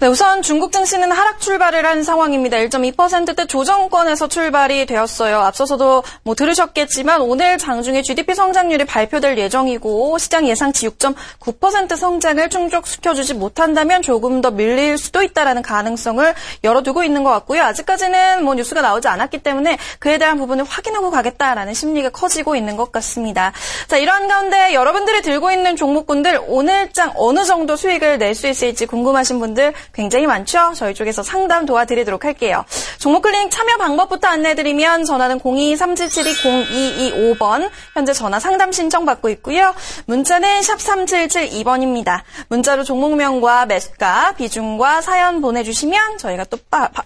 네, 우선 중국 증시는 하락 출발을 한 상황입니다. 1.2%대 조정권에서 출발이 되었어요. 앞서서도 들으셨겠지만 오늘 장중에 GDP 성장률이 발표될 예정이고 시장 예상치 6.9% 성장을 충족시켜주지 못한다면 조금 더 밀릴 수도 있다라는 가능성을 열어두고 있는 것 같고요. 아직까지는 뉴스가 나오지 않았기 때문에 그에 대한 부분을 확인하고 가겠다라는 심리가 커지고 있는 것 같습니다. 자, 이러한 가운데 여러분들이 들고 있는 종목군들 오늘장 어느 정도 수익을 낼 수 있을지 궁금하신 분들 굉장히 많죠? 저희 쪽에서 상담 도와드리도록 할게요. 종목클리닉 참여 방법부터 안내해드리면 전화는 02-377-0225번 현재 전화 상담 신청 받고 있고요. 문자는 샵 3772번입니다. 문자로 종목명과 매수가, 비중과 사연 보내주시면 저희가 또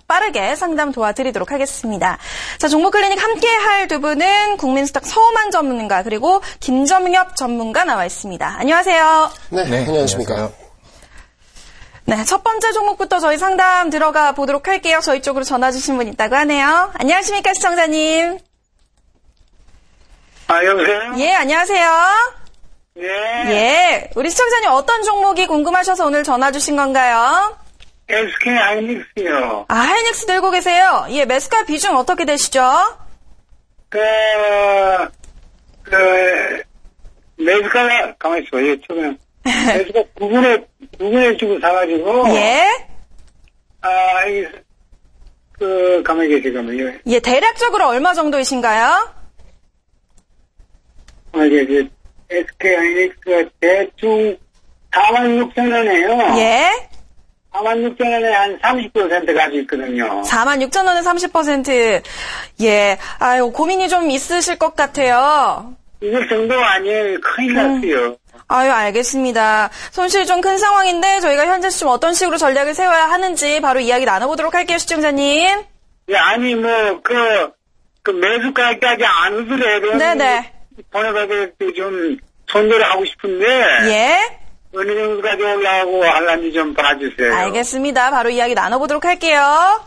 빠르게 상담 도와드리도록 하겠습니다. 자, 종목클리닉 함께할 두 분은 국민스탁 서우만 전문가 그리고 김점엽 전문가 나와 있습니다. 안녕하세요. 네, 안녕하십니까. 네, 첫 번째 종목부터 저희 상담 들어가 보도록 할게요. 저희 쪽으로 전화 주신 분 있다고 하네요. 안녕하십니까, 시청자님. 여보세요? 예, 안녕하세요. 네. 예, 우리 시청자님 어떤 종목이 궁금하셔서 오늘 전화 주신 건가요? SK 하이닉스요. 하이닉스 들고 계세요. 예, 매수가 비중 어떻게 되시죠? 매수가, 가만히 있어. 예, 처음에. 매수가 9분에 주고 사가지고. 예. 가만히 계시거든요. 예, 대략적으로 얼마 정도이신가요? SK 하이닉스가 대충 46,000원이에요. 예. 46,000원에 한 30% 가지고 있거든요. 46,000원에 30%. 예. 아유, 고민이 좀 있으실 것 같아요. 이거 정도가 아니에요. 큰일 났어요. 아유, 알겠습니다. 손실이 좀 큰 상황인데 저희가 현재 좀 어떤 식으로 전략을 세워야 하는지 바로 이야기 나눠보도록 할게요, 시청자님. 예, 아니 매수가까지 안 오더라도 네네. 번호가게 좀 손절을 하고 싶은데 예. 어느 정도까지 올라가고 하려는지 좀 봐주세요. 알겠습니다. 바로 이야기 나눠보도록 할게요.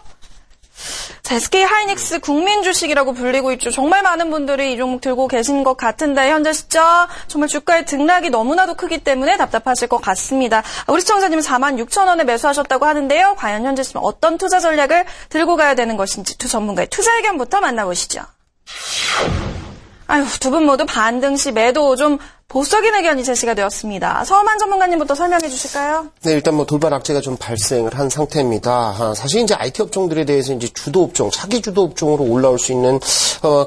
자, SK 하이닉스 국민 주식이라고 불리고 있죠. 정말 많은 분들이 이 종목 들고 계신 것 같은데 현재 시점 정말 주가의 등락이 너무나도 크기 때문에 답답하실 것 같습니다. 우리 시청자님은 46,000원에 매수하셨다고 하는데요. 과연 현재 시점 어떤 투자 전략을 들고 가야 되는 것인지 두 전문가의 투자 의견부터 만나보시죠. 아유, 두 분 모두 반등 시 매도 좀 보수적인 의견이 제시가 되었습니다. 서우만 전문가님부터 설명해 주실까요? 네, 일단 돌발 악재가 좀 발생을 한 상태입니다. 사실 이제 IT 업종들에 대해서 이제 주도 업종, 차기 주도 업종으로 올라올 수 있는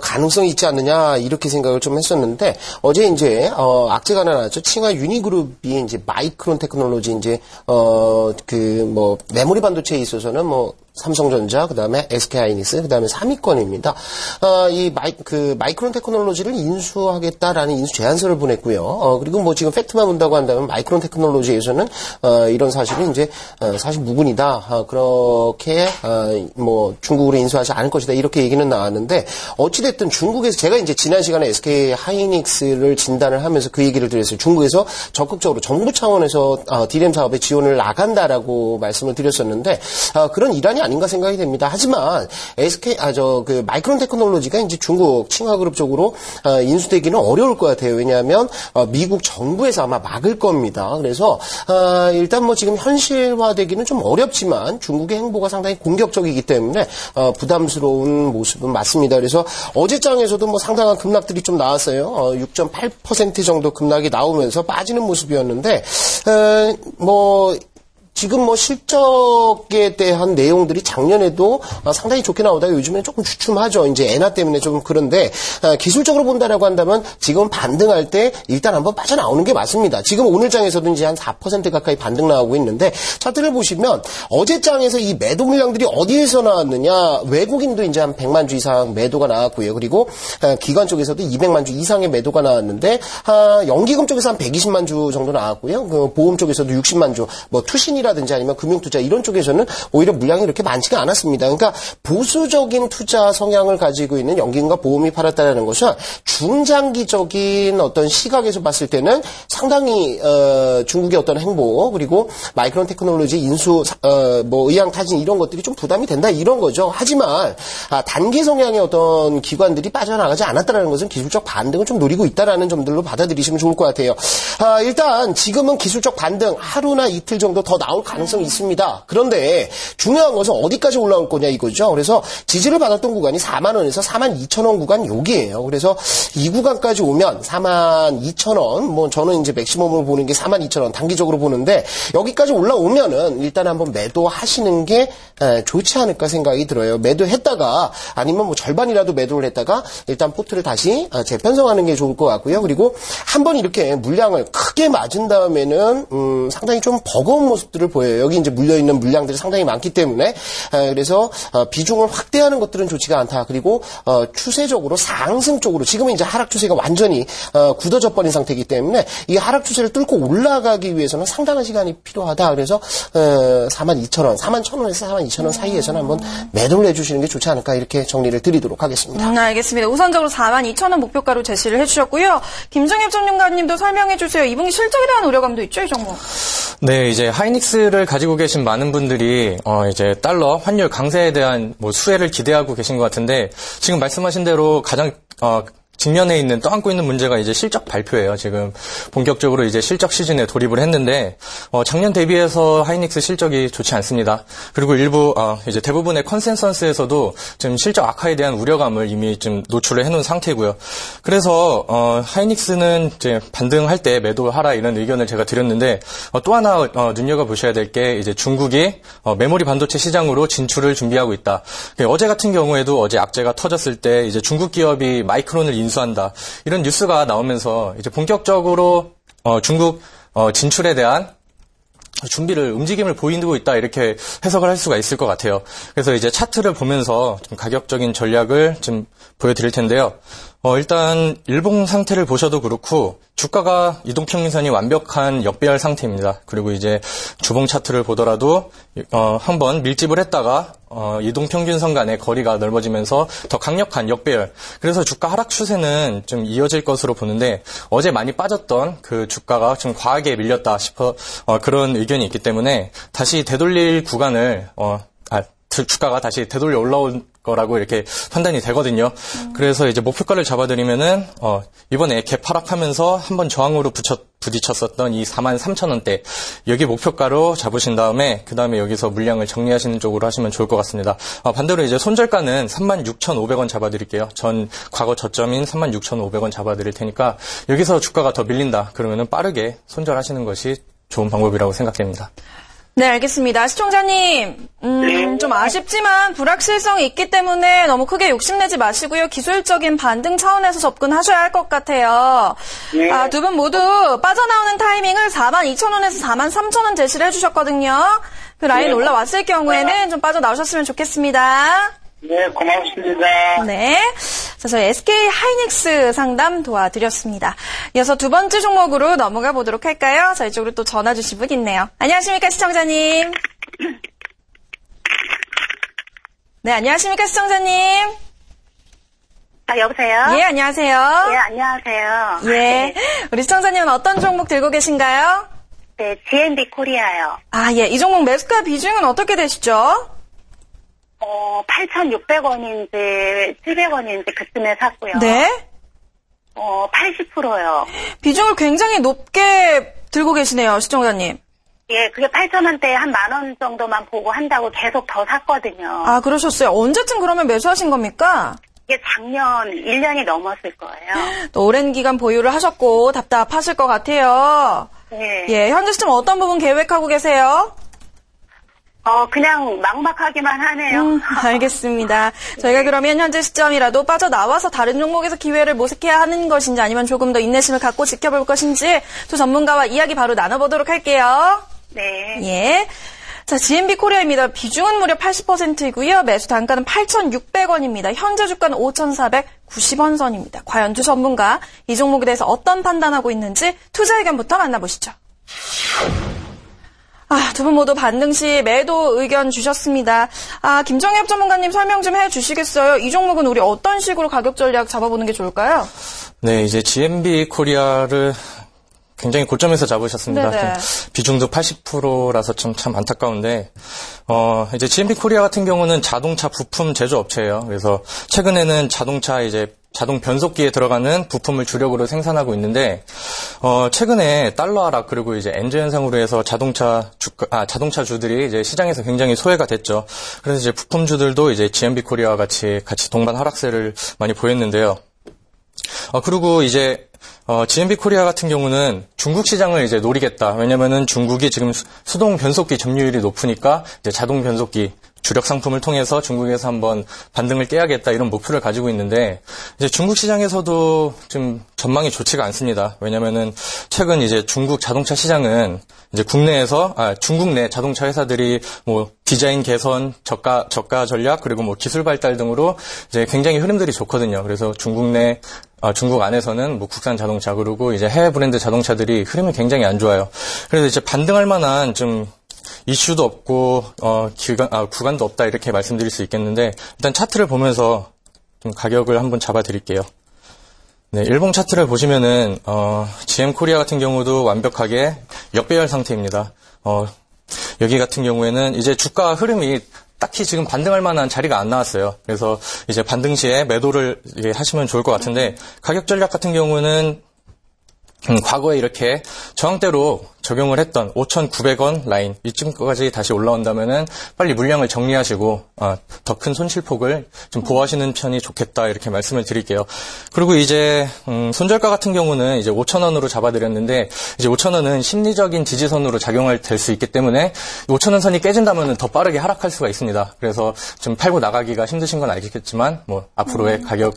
가능성이 있지 않느냐 이렇게 생각을 좀 했었는데 어제 이제 악재가 하나 나왔죠. 칭화 유니그룹이 이제 마이크론 테크놀로지 이제 메모리 반도체에 있어서는 삼성전자, 그 다음에 SK하이닉스, 그 다음에 3위권입니다. 이 마이크론 테크놀로지를 인수하겠다라는 인수 제안서를 보냈고요. 그리고 지금 팩트만 본다고 한다면 마이크론 테크놀로지에서는, 이런 사실은 이제, 사실 무근이다. 그렇게, 중국으로 인수하지 않을 것이다. 이렇게 얘기는 나왔는데, 어찌됐든 중국에서, 제가 이제 지난 시간에 SK하이닉스를 진단을 하면서 그 얘기를 드렸어요. 중국에서 적극적으로 정부 차원에서, D램 사업에 지원을 나간다라고 말씀을 드렸었는데, 그런 일환이 아닌가 생각이 됩니다. 하지만 마이크론 테크놀로지가 이제 중국 칭화그룹 쪽으로 인수되기는 어려울 것 같아요. 왜냐하면 미국 정부에서 아마 막을 겁니다. 그래서 일단 지금 현실화되기는 좀 어렵지만 중국의 행보가 상당히 공격적이기 때문에 부담스러운 모습은 맞습니다. 그래서 어제장에서도 상당한 급락들이 좀 나왔어요. 6.8% 정도 급락이 나오면서 빠지는 모습이었는데 지금 실적에 대한 내용들이 작년에도 상당히 좋게 나오다가 요즘에는 조금 주춤하죠. 이제 엔화 때문에 좀 그런데 기술적으로 본다라고 한다면 지금 반등할 때 일단 한번 빠져나오는 게 맞습니다. 지금 오늘 장에서도 이제 한 4% 가까이 반등 나오고 있는데 차트를 보시면 어제 장에서 이 매도 물량들이 어디에서 나왔느냐? 외국인도 이제 한 100만 주 이상 매도가 나왔고요. 그리고 기관 쪽에서도 200만 주 이상의 매도가 나왔는데 연기금 쪽에서 한 120만 주 정도 나왔고요. 그 보험 쪽에서도 60만 주, 투신이 라든지 아니면 금융투자 이런 쪽에서는 오히려 물량이 그렇게 많지가 않았습니다. 그러니까 보수적인 투자 성향을 가지고 있는 연기금과 보험이 팔았다는 것은 중장기적인 어떤 시각에서 봤을 때는 상당히 중국의 어떤 행보 그리고 마이크론 테크놀로지 인수 의향타진 이런 것들이 좀 부담이 된다 이런 거죠. 하지만 단기 성향의 어떤 기관들이 빠져나가지 않았다는 것은 기술적 반등을 좀 노리고 있다라는 점들로 받아들이시면 좋을 것 같아요. 일단 지금은 기술적 반등 하루나 이틀 정도 더 나올 나올 가능성이 있습니다. 그런데 중요한 것은 어디까지 올라올 거냐 이거죠. 그래서 지지를 받았던 구간이 4만 원에서 4만 2천 원 구간 여기예요. 그래서 이 구간까지 오면 4만 2천 원, 뭐 저는 이제 맥시멈으로 보는 게 4만 2천 원 단기적으로 보는데 여기까지 올라오면은 일단 한번 매도하시는 게 좋지 않을까 생각이 들어요. 매도했다가 아니면 뭐 절반이라도 매도를 했다가 일단 포트를 다시 재편성하는 게 좋을 것 같고요. 그리고 한번 이렇게 물량을 크게 맞은 다음에는 상당히 좀 버거운 모습들을 보여요. 여기 이제 물려있는 물량들이 상당히 많기 때문에 그래서 비중을 확대하는 것들은 좋지가 않다. 그리고 추세적으로 상승 쪽으로 지금은 이제 하락 추세가 완전히 굳어져 버린 상태이기 때문에 이 하락 추세를 뚫고 올라가기 위해서는 상당한 시간이 필요하다. 그래서 4만 2천 원, 4만 1천 원에서 4만 2천 원 사이에서는 한번 매도를 해주시는 게 좋지 않을까 이렇게 정리를 드리도록 하겠습니다. 알겠습니다. 우선적으로 4만 2천 원 목표가로 제시를 해주셨고요. 김정엽 전문가님도 설명해 주세요. 이분기 실적에 대한 우려감도 있죠, 이 종목? 네, 이제 하이닉스를 가지고 계신 많은 분들이 이제 달러 환율 강세에 대한 뭐 수혜를 기대하고 계신 것 같은데 지금 말씀하신 대로 가장 직면에 있는 떠안고 있는 문제가 이제 실적 발표예요. 지금 본격적으로 이제 실적 시즌에 돌입을 했는데 작년 대비해서 하이닉스 실적이 좋지 않습니다. 그리고 일부 이제 대부분의 컨센서스에서도 지금 실적 악화에 대한 우려감을 이미 좀 노출을 해놓은 상태고요. 그래서 하이닉스는 이제 반등할 때 매도하라 이런 의견을 제가 드렸는데 또 하나 눈여겨 보셔야 될 게 이제 중국이 메모리 반도체 시장으로 진출을 준비하고 있다. 어제 같은 경우에도 어제 악재가 터졌을 때 이제 중국 기업이 마이크론을 인수한다. 이런 뉴스가 나오면서 이제 본격적으로 중국 진출에 대한 준비를 움직임을 보이고 있다 이렇게 해석을 할 수가 있을 것 같아요. 그래서 이제 차트를 보면서 좀 가격적인 전략을 좀 보여드릴 텐데요. 일단 일봉 상태를 보셔도 그렇고 주가가 이동평균선이 완벽한 역배열 상태입니다. 그리고 이제 주봉 차트를 보더라도 한번 밀집을 했다가 이동평균선 간의 거리가 넓어지면서 더 강력한 역배열. 그래서 주가 하락 추세는 좀 이어질 것으로 보는데 어제 많이 빠졌던 그 주가가 좀 과하게 밀렸다 싶어 그런 의견이 있기 때문에 다시 되돌릴 구간을 주가가 다시 되돌려 올라올 거라고 이렇게 판단이 되거든요. 그래서 이제 목표가를 잡아드리면은 이번에 갭 하락하면서 한번 저항으로 부딪혔었던 이 4만 3천 원대 여기 목표가로 잡으신 다음에 그 다음에 여기서 물량을 정리하시는 쪽으로 하시면 좋을 것 같습니다. 반대로 이제 손절가는 36,500원 잡아드릴게요. 전 과거 저점인 36,500원 잡아드릴 테니까 여기서 주가가 더 밀린다 그러면은 빠르게 손절하시는 것이 좋은 방법이라고 생각됩니다. 네, 알겠습니다. 시청자님, 좀 아쉽지만 불확실성이 있기 때문에 너무 크게 욕심내지 마시고요. 기술적인 반등 차원에서 접근하셔야 할 것 같아요. 네. 두 분 모두 빠져나오는 타이밍을 42,000원에서 43,000원 제시를 해주셨거든요. 그 라인 올라왔을 경우에는 좀 빠져나오셨으면 좋겠습니다. 네, 고맙습니다. 네. 자, 저희 SK 하이닉스 상담 도와드렸습니다. 이어서 두 번째 종목으로 넘어가 보도록 할까요? 저희 쪽으로 또 전화 주신 분 있네요. 안녕하십니까, 시청자님. 네, 안녕하십니까, 시청자님. 여보세요? 예, 안녕하세요. 예, 안녕하세요. 예. 우리 시청자님은 어떤 종목 들고 계신가요? 네, GMB 코리아요. 예. 이 종목 매수가 비중은 어떻게 되시죠? 8,600원인지 700원인지 그쯤에 샀고요. 네. 80%요. 비중을 굉장히 높게 들고 계시네요, 시청자님. 예, 그게 8,000원대에 한 10,000원 정도만 보고 한다고 계속 더 샀거든요. 그러셨어요. 언제쯤 그러면 매수하신 겁니까? 이게 작년 1년이 넘었을 거예요. 또 오랜 기간 보유를 하셨고 답답하실 것 같아요. 네. 예, 현재 시점 어떤 부분 계획하고 계세요? 그냥 막막하기만 하네요. 알겠습니다. 저희가 그러면 현재 시점이라도 빠져나와서 다른 종목에서 기회를 모색해야 하는 것인지 아니면 조금 더 인내심을 갖고 지켜볼 것인지 두 전문가와 이야기 바로 나눠보도록 할게요. 네. 예. 자, GMB 코리아입니다. 비중은 무려 80%이고요. 매수 단가는 8,600원입니다. 현재 주가는 5,490원 선입니다. 과연 두 전문가 이 종목에 대해서 어떤 판단하고 있는지 투자 의견부터 만나보시죠. 두 분 모두 반등 시 매도 의견 주셨습니다. 김정엽 전문가님 설명 좀 해주시겠어요? 이 종목은 우리 어떤 식으로 가격 전략 잡아보는 게 좋을까요? 네, 이제 GMB 코리아를 굉장히 고점에서 잡으셨습니다. 비중도 80%라서 참 안타까운데, 이제 GMB 코리아 같은 경우는 자동차 부품 제조업체예요. 그래서 최근에는 자동차 이제 자동 변속기에 들어가는 부품을 주력으로 생산하고 있는데, 최근에 달러 하락 그리고 이제 엔저 현상으로 해서 자동차주들이 이제 시장에서 굉장히 소외가 됐죠. 그래서 이제 부품주들도 이제 GMB 코리아와 같이 동반 하락세를 많이 보였는데요. 그리고 이제 GMB 코리아 같은 경우는 중국 시장을 이제 노리겠다. 왜냐면은 중국이 지금 수동 변속기 점유율이 높으니까 이제 자동 변속기 주력 상품을 통해서 중국에서 한번 반등을 깨야겠다 이런 목표를 가지고 있는데 이제 중국 시장에서도 좀 전망이 좋지가 않습니다. 왜냐면은 최근 이제 중국 자동차 시장은 이제 중국 내 자동차 회사들이 뭐 디자인 개선, 저가 전략 그리고 뭐 기술 발달 등으로 이제 굉장히 흐름들이 좋거든요. 그래서 중국 안에서는 뭐 국산 자동차 그리고 이제 해외 브랜드 자동차들이 흐름이 굉장히 안 좋아요. 그래서 이제 반등할 만한 좀 이슈도 없고 구간도 없다 이렇게 말씀드릴 수 있겠는데 일단 차트를 보면서 좀 가격을 한번 잡아드릴게요. 네, 일봉 차트를 보시면은 GM 코리아 같은 경우도 완벽하게 역배열 상태입니다. 여기 같은 경우에는 이제 주가 흐름이 딱히 지금 반등할 만한 자리가 안 나왔어요. 그래서 이제 반등 시에 매도를 하시면 좋을 것 같은데 가격 전략 같은 경우는 과거에 이렇게 저항대로 적용을 했던 5,900원 라인 이쯤까지 다시 올라온다면은 빨리 물량을 정리하시고 더 큰 손실폭을 좀 보호하시는 편이 좋겠다 이렇게 말씀을 드릴게요. 그리고 이제 손절가 같은 경우는 이제 5,000원으로 잡아드렸는데 이제 5,000원은 심리적인 지지선으로 작용할 될 수 있기 때문에 5,000원 선이 깨진다면은 더 빠르게 하락할 수가 있습니다. 그래서 좀 팔고 나가기가 힘드신 건 알겠지만 뭐 앞으로의 가격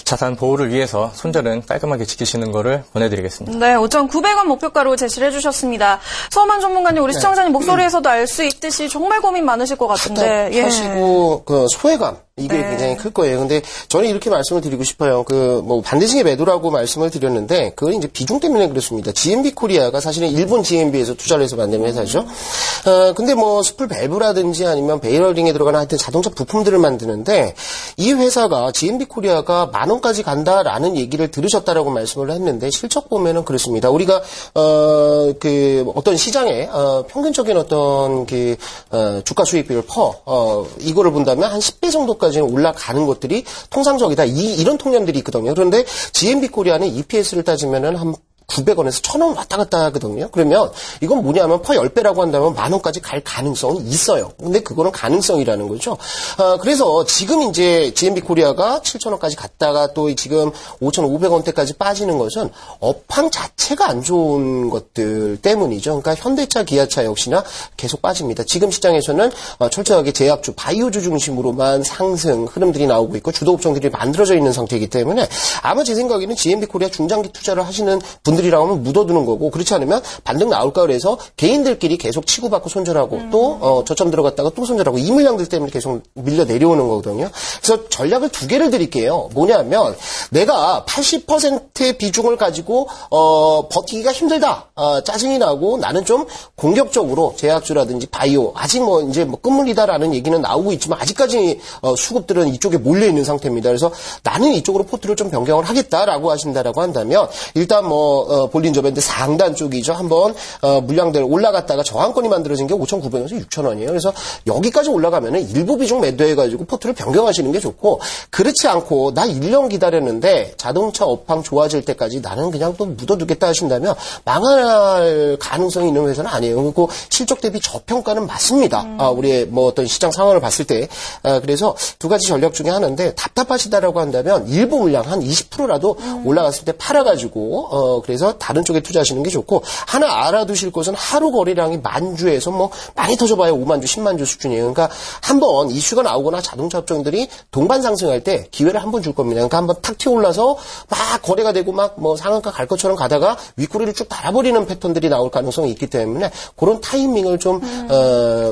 자산 보호를 위해서 손절은 깔끔하게 지키시는 거를 권해드리겠습니다. 네, 5,900원 목표가로 제시를 해주셨습니다. 서만 전문가님, 우리 시청자님 목소리에서도 알 수 있듯이 정말 고민 많으실 것 같은데. 답답하시고 그 소외감 이게 굉장히 클 거예요. 근데 저는 이렇게 말씀을 드리고 싶어요. 뭐 반대식의 매도라고 말씀을 드렸는데 그건 이제 비중 때문에 그렇습니다. GMB 코리아가 사실은 일본 GMB에서 투자를 해서 만든 회사죠. 근데 뭐 스풀 밸브라든지 아니면 베이러링에 들어가는 하여튼 자동차 부품들을 만드는데 이 회사가 GMB 코리아가 10,000원까지 간다라는 얘기를 들으셨다라고 말씀을 했는데 실적 보면은 그렇습니다. 우리가 어떤 시장에 평균적인 어떤 주가 수익비율 이거를 본다면 한 10배 정도까지는 올라가는 것들이 통상적이다. 이런 통념들이 있거든요. 그런데 GMB 코리아는 EPS를 따지면은 한 900원에서 1,000원 왔다 갔다 하거든요. 그러면 이건 뭐냐면 퍼 10배라고 한다면 10,000원까지 갈 가능성이 있어요. 근데 그거는 가능성이라는 거죠. 그래서 지금 이제 GMB 코리아가 7,000원까지 갔다가 또 지금 5,500원대까지 빠지는 것은 업황 자체가 안 좋은 것들 때문이죠. 그러니까 현대차, 기아차 역시나 계속 빠집니다. 지금 시장에서는 철저하게 제약주, 바이오주 중심으로만 상승 흐름들이 나오고 있고 주도 업종들이 만들어져 있는 상태이기 때문에 아마 제 생각에는 GMB 코리아 중장기 투자를 하시는 분들이라고 하면 묻어두는 거고 그렇지 않으면 반등 나올까 그래서 개인들끼리 계속 치고받고 손절하고 또 저점 들어갔다가 또 손절하고 이 물량들 때문에 계속 밀려 내려오는 거거든요. 그래서 전략을 두 개를 드릴게요. 뭐냐면 내가 80%의 비중을 가지고 버티기가 힘들다. 짜증이 나고 나는 좀 공격적으로 제약주라든지 바이오 아직 이제 끝물이다라는 얘기는 나오고 있지만 아직까지 수급들은 이쪽에 몰려 있는 상태입니다. 그래서 나는 이쪽으로 포트를 좀 변경을 하겠다라고 하신다라고 한다면 일단 볼린저 밴드 상단 쪽이죠. 한번 물량들 올라갔다가 저항권이 만들어진 게 5,900원에서 6,000원이에요. 그래서 여기까지 올라가면은 일부 비중 매도해가지고 포트를 변경하시는 게 좋고 그렇지 않고 나 1년 기다렸는데 자동차 업황 좋아질 때까지 나는 그냥 또 묻어두겠다 하신다면 망할 가능성이 있는 회사는 아니에요. 그리고 실적 대비 저평가는 맞습니다. 우리의 어떤 시장 상황을 봤을 때 그래서 두 가지 전략 중에 하나인데 답답하시다라고 한다면 일부 물량 한 20%라도 올라갔을 때 팔아가지고 그래서 다른 쪽에 투자하시는 게 좋고 하나 알아두실 것은 하루 거래량이 만주에서 많이 터져봐야 5만 주, 10만 주 수준이에요. 그러니까 한번 이슈가 나오거나 자동차 업종들이 동반 상승할 때 기회를 한 번 줄 겁니다. 그러니까 한번 탁 튀어올라서 막 거래가 되고 상한가 갈 것처럼 가다가 윗꼬리를 쭉 달아버리는 패턴들이 나올 가능성이 있기 때문에 그런 타이밍을 좀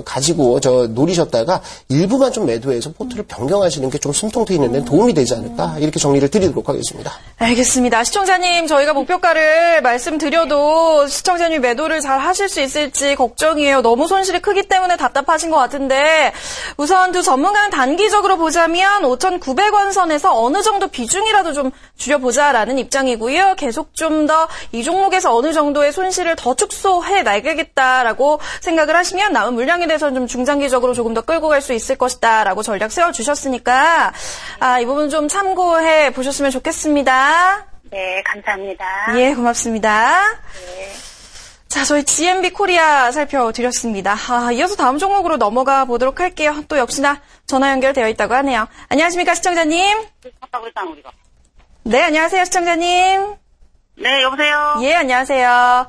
가지고 노리셨다가 일부만 좀 매도해서 포트를 변경하시는 게 좀 숨통트 있는 데 도움이 되지 않을까 이렇게 정리를 드리도록 하겠습니다. 알겠습니다. 시청자님 저희가 목표가를 말씀드려도 시청자님 매도를 잘 하실 수 있을지 걱정이에요. 너무 손실이 크기 때문에 답답하신 것 같은데 우선 두 전문가는 단기적으로 보자면 5,900원 선에서 어느 정도 비중이라도 좀 줄여보자라는 입장이고요. 계속 좀 더 이 종목에서 어느 정도의 손실을 더 축소해 나가겠다라고 생각을 하시면 남은 물량에 대해서는 좀 중장기적으로 조금 더 끌고 갈 수 있을 것이다라고 전략 세워주셨으니까 이 부분 좀 참고해 보셨으면 좋겠습니다. 네, 감사합니다. 예, 고맙습니다. 네. 자, 저희 GMB 코리아 살펴드렸습니다. 이어서 다음 종목으로 넘어가 보도록 할게요. 또 역시나 전화 연결되어 있다고 하네요. 안녕하십니까, 시청자님? 네, 안녕하세요, 시청자님. 네, 여보세요? 예, 안녕하세요.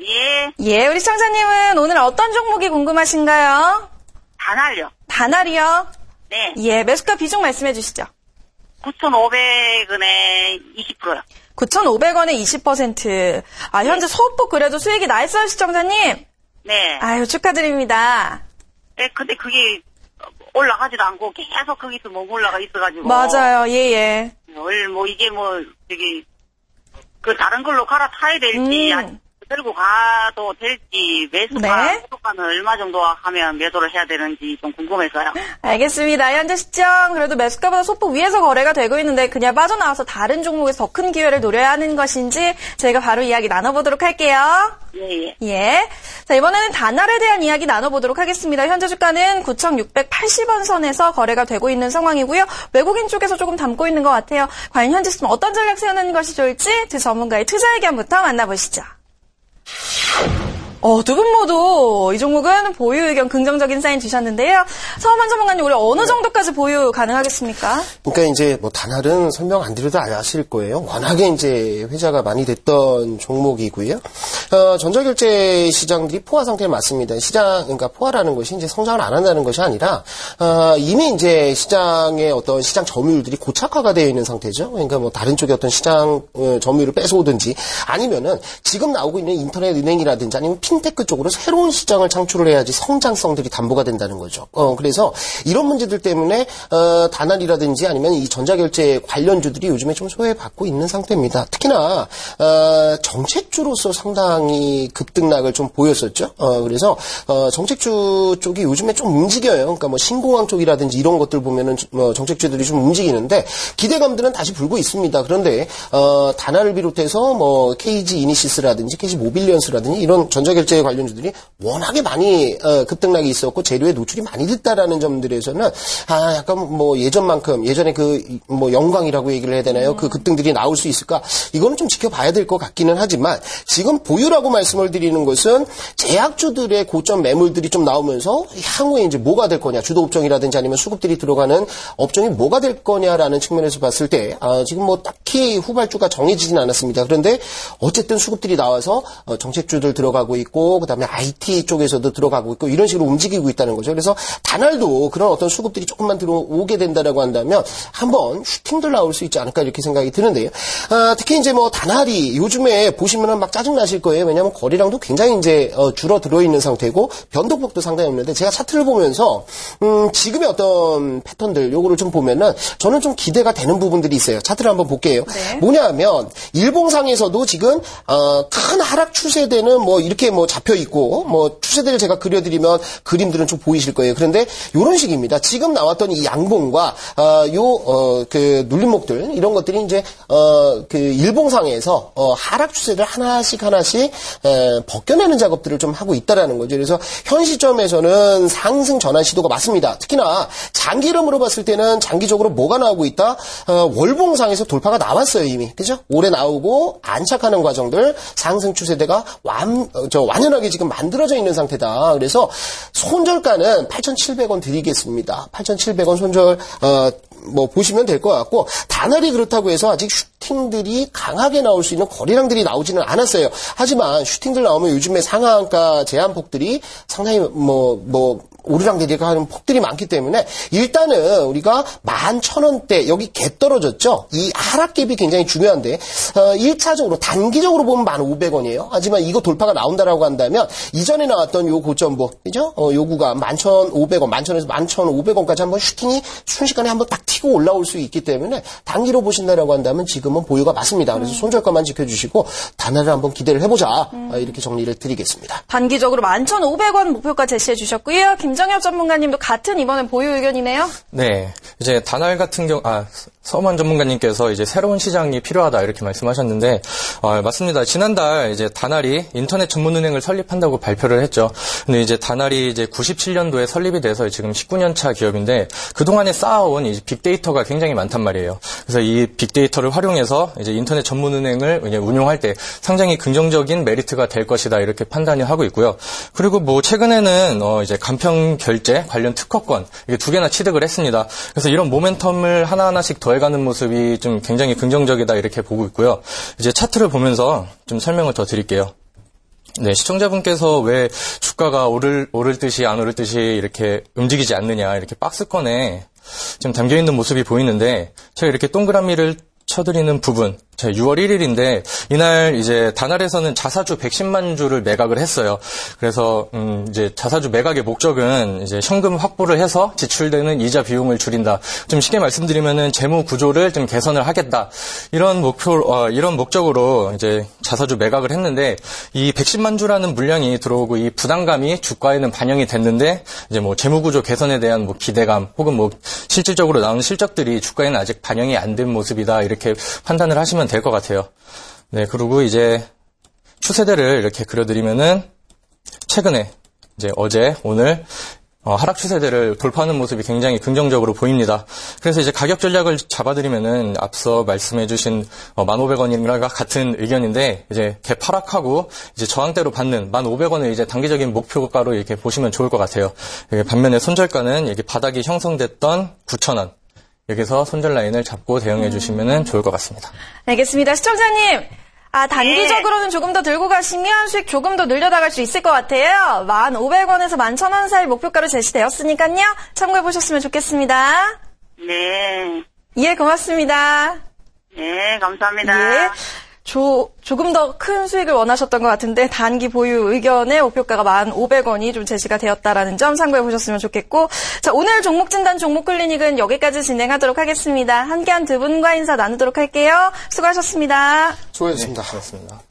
예, 예, 우리 시청자님은 오늘 어떤 종목이 궁금하신가요? 다날요. 다날이요? 네, 예, 매수가 비중 말씀해 주시죠. 9,500원에 20%요. 9,500원에 20%. 현재 소폭 그래도 수익이 나 있어요, 시청자님? 네. 아유, 축하드립니다. 네, 근데 그게 올라가지도 않고 계속 거기서 머물러가 있어가지고. 맞아요, 예. 이게 저기, 다른 걸로 갈아타야 될지, 아니면 들고 가도 될지, 매수가, 소득가는 얼마 정도 하면 매도를 해야 되는지 좀 궁금해서요. 알겠습니다. 현재 시점 그래도 매수가보다 소폭 위에서 거래가 되고 있는데 그냥 빠져나와서 다른 종목에서 더 큰 기회를 노려야 하는 것인지 저희가 바로 이야기 나눠보도록 할게요. 예. 예. 자, 이번에는 다날에 대한 이야기 나눠보도록 하겠습니다. 현재 주가는 9,680원 선에서 거래가 되고 있는 상황이고요. 외국인 쪽에서 조금 담고 있는 것 같아요. 과연 현재 시점 어떤 전략 세우는 것이 좋을지 두 전문가의 투자 의견부터 만나보시죠. 두 분 모두 이 종목은 보유 의견 긍정적인 사인 주셨는데요. 서원만 전문가님, 우리 어느 정도까지 보유 가능하겠습니까? 그러니까 이제 다날은 설명 안 드려도 아실 거예요. 워낙에 이제 회자가 많이 됐던 종목이고요. 전자결제 시장들이 포화 상태에 맞습니다. 그러니까 포화라는 것이 이제 성장을 안 한다는 것이 아니라, 이미 이제 시장의 어떤 시장 점유율들이 고착화가 되어 있는 상태죠. 그러니까 다른 쪽에 어떤 시장 점유율을 뺏어오든지 아니면은 지금 나오고 있는 인터넷 은행이라든지 아니면 핀테크 쪽으로 새로운 시장을 창출을 해야지 성장성들이 담보가 된다는 거죠. 그래서 이런 문제들 때문에 다날이라든지 아니면 이 전자결제 관련주들이 요즘에 좀 소외받고 있는 상태입니다. 특히나 정책주로서 상당히 급등락을 좀 보였었죠. 그래서 정책주 쪽이 요즘에 좀 움직여요. 그러니까 신공항 쪽이라든지 이런 것들 보면은 정책주들이 좀 움직이는데 기대감들은 다시 불고 있습니다. 그런데 다날을 비롯해서 KG 이니시스라든지 KG 모빌리언스라든지 이런 전자결제 관련주들이 워낙에 많이 급등락이 있었고 재료에 노출이 많이 됐다라는 점들에서는 약간 예전만큼 예전에 영광이라고 얘기를 해야 되나요? 그 급등들이 나올 수 있을까? 이거는 좀 지켜봐야 될 것 같기는 하지만 지금 보유라고 말씀을 드리는 것은 제약주들의 고점 매물들이 좀 나오면서 향후에 이제 뭐가 될 거냐, 주도업종이라든지 아니면 수급들이 들어가는 업종이 뭐가 될 거냐라는 측면에서 봤을 때 지금 딱히 후발주가 정해지진 않았습니다. 그런데 어쨌든 수급들이 나와서 정책주들 들어가고 있고 그다음에 IT 쪽에서도 들어가고 있고 이런 식으로 움직이고 있다는 거죠. 그래서 다날도 그런 어떤 수급들이 조금만 들어오게 된다라고 한다면 한번 슈팅들 나올 수 있지 않을까 이렇게 생각이 드는데요. 특히 이제 다날이 요즘에 보시면은 막 짜증 나실 거예요. 왜냐하면 거래량도 굉장히 이제 줄어들어 있는 상태고 변동폭도 상당히 없는데 제가 차트를 보면서 지금의 어떤 패턴들 요거를 좀 보면은 저는 좀 기대가 되는 부분들이 있어요. 차트를 한번 볼게요. 네. 뭐냐하면 일봉상에서도 지금 큰 하락 추세대는 이렇게 잡혀 있고 추세대를 제가 그려드리면 그림들은 좀 보이실 거예요. 그런데 이런 식입니다. 지금 나왔던 이 양봉과 그 눌림목들 이런 것들이 이제 그 일봉상에서 하락 추세를 하나씩 벗겨내는 작업들을 좀 하고 있다라는 거죠. 그래서 현 시점에서는 상승 전환 시도가 맞습니다. 특히나 장기 흐름으로 봤을 때는 장기적으로 뭐가 나오고 있다? 월봉상에서 돌파가 나왔어요 이미. 그죠? 올해 나오고 안착하는 과정들 상승 추세대가 완연하게 지금 만들어져 있는 상태다. 그래서 손절가는 8,700원 드리겠습니다. 8,700원 손절 보시면 될 것 같고 다날이 그렇다고 해서 아직 슈팅들이 강하게 나올 수 있는 거래량들이 나오지는 않았어요. 하지만 슈팅들 나오면 요즘에 상한가 제한폭들이 상당히 오르락내리락 하는 폭들이 많기 때문에 일단은 우리가 11,000원대 여기 개 떨어졌죠. 이 하락갭이 굉장히 중요한데 1차적으로 단기적으로 보면 1,500원이에요. 하지만 이거 돌파가 나온다라고 한다면 이전에 나왔던 요 고점부 그죠? 요 구간 11,500원, 11,000원에서 11,500원까지 한번 슈팅이 순식간에 한번 딱 튀고 올라올 수 있기 때문에 단기로 보신다라고 한다면 지금은 보유가 맞습니다. 그래서 손절가만 지켜주시고 다날을 한번 기대를 해보자 이렇게 정리를 드리겠습니다. 단기적으로 11,500원 목표가 제시해 주셨고요. 김 김정엽 전문가님도 같은 이번엔 보유 의견이네요. 네. 이제 다날 같은 서만 전문가님께서 이제 새로운 시장이 필요하다 이렇게 말씀하셨는데, 맞습니다. 지난달 이제 다날이 인터넷 전문은행을 설립한다고 발표를 했죠. 근데 이제 다날이 이제 97년도에 설립이 돼서 지금 19년 차 기업인데, 그동안에 쌓아온 이제 빅데이터가 굉장히 많단 말이에요. 그래서 이 빅데이터를 활용해서 이제 인터넷 전문은행을 운용할 때 상당히 긍정적인 메리트가 될 것이다 이렇게 판단이 하고 있고요. 그리고 뭐 최근에는 이제 간편 결제 관련 특허권 이게 2개나 취득을 했습니다. 그래서 이런 모멘텀을 하나하나씩 더해가는 모습이 좀 굉장히 긍정적이다 이렇게 보고 있고요. 이제 차트를 보면서 좀 설명을 더 드릴게요. 네, 시청자분께서 왜 주가가 오를 듯이 안 오를 듯이 이렇게 움직이지 않느냐 이렇게 박스권에 지금 담겨 있는 모습이 보이는데, 제가 이렇게 동그라미를 쳐드리는 부분, 6월 1일인데 이날 이제 다날에서는 자사주 110만 주를 매각을 했어요. 그래서 이제 자사주 매각의 목적은 이제 현금 확보를 해서 지출되는 이자 비용을 줄인다. 좀 쉽게 말씀드리면은 재무 구조를 좀 개선을 하겠다. 이런 목적으로 이제 자사주 매각을 했는데, 이 110만 주라는 물량이 들어오고 이 부담감이 주가에는 반영이 됐는데, 이제 뭐 재무 구조 개선에 대한 뭐 기대감 혹은 뭐 실질적으로 나오는 실적들이 주가에는 아직 반영이 안 된 모습이다 이렇게 판단을 하시면 될 것 같아요. 네, 그리고 이제 추세대를 이렇게 그려드리면은 최근에 이제 어제 오늘 하락 추세대를 돌파하는 모습이 굉장히 긍정적으로 보입니다. 그래서 이제 가격 전략을 잡아드리면은 앞서 말씀해주신 1,500원이랑 같은 의견인데, 이제 갭 하락하고 이제 저항대로 받는 1,500원을 이제 단기적인 목표가로 이렇게 보시면 좋을 것 같아요. 반면에 손절가는 여기 바닥이 형성됐던 9,000원. 여기서 손절 라인을 잡고 대응해 주시면 좋을 것 같습니다. 알겠습니다. 시청자님, 단기적으로는 조금 더 들고 가시면 수익 조금 더 늘려나갈 수 있을 것 같아요. 1,500원에서 11,000원 사이 목표가로 제시되었으니까요. 참고해 보셨으면 좋겠습니다. 네. 예, 고맙습니다. 네, 감사합니다. 예. 조금 더 큰 수익을 원하셨던 것 같은데, 단기 보유 의견의 목표가가 1,500원이 좀 제시가 되었다라는 점 참고해 보셨으면 좋겠고, 자, 오늘 종목 진단 종목 클리닉은 여기까지 진행하도록 하겠습니다. 함께한 두 분과 인사 나누도록 할게요. 수고하셨습니다. 수고하셨습니다. 네, 수고하셨습니다.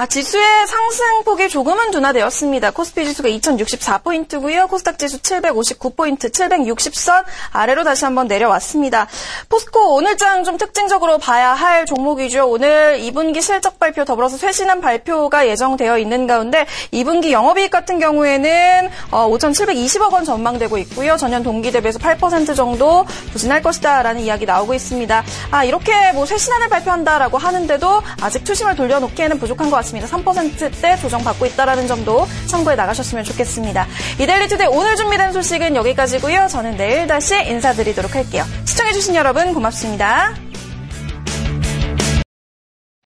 지수의 상승폭이 조금은 둔화되었습니다. 코스피 지수가 2064포인트고요. 코스닥 지수 759포인트, 760선 아래로 다시 한번 내려왔습니다. 포스코 오늘장 좀 특징적으로 봐야 할 종목이죠. 오늘 2분기 실적 발표 더불어서 쇄신한 발표가 예정되어 있는 가운데 2분기 영업이익 같은 경우에는 5,720억 원 전망되고 있고요. 전년 동기 대비해서 8% 정도 부진할 것이다라는 이야기 나오고 있습니다. 이렇게 뭐 쇄신안을 발표한다라고 하는데도 아직 투심을 돌려놓기에는 부족한 것 같습니다. 3%대 조정받고 있다는 점도 참고해 나가셨으면 좋겠습니다. 이데일리 투데이 오늘 준비된 소식은 여기까지고요. 저는 내일 다시 인사드리도록 할게요. 시청해주신 여러분 고맙습니다.